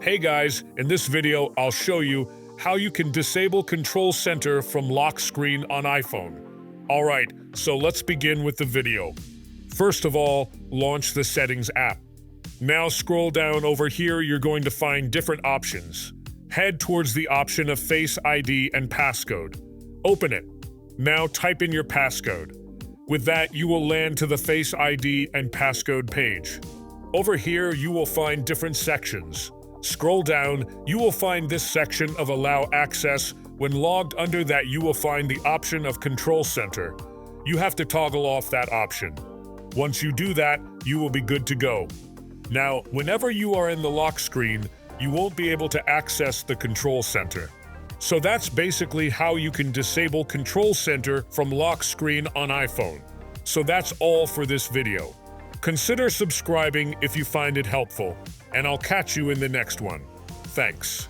Hey guys, in this video I'll show you how you can disable Control Center from lock screen on iPhone. Alright, so let's begin with the video. First of all, launch the Settings app. Now scroll down over here, you're going to find different options. Head towards the option of Face ID and passcode. Open it. Now type in your passcode. With that, you will land to the Face ID and passcode page. Over here, you will find different sections. Scroll down, you will find this section of Allow Access. When logged under that, you will find the option of Control Center. You have to toggle off that option. Once you do that, you will be good to go. Now, whenever you are in the lock screen, you won't be able to access the Control Center. So that's basically how you can disable Control Center from lock screen on iPhone. So that's all for this video. Consider subscribing if you find it helpful, and I'll catch you in the next one. Thanks.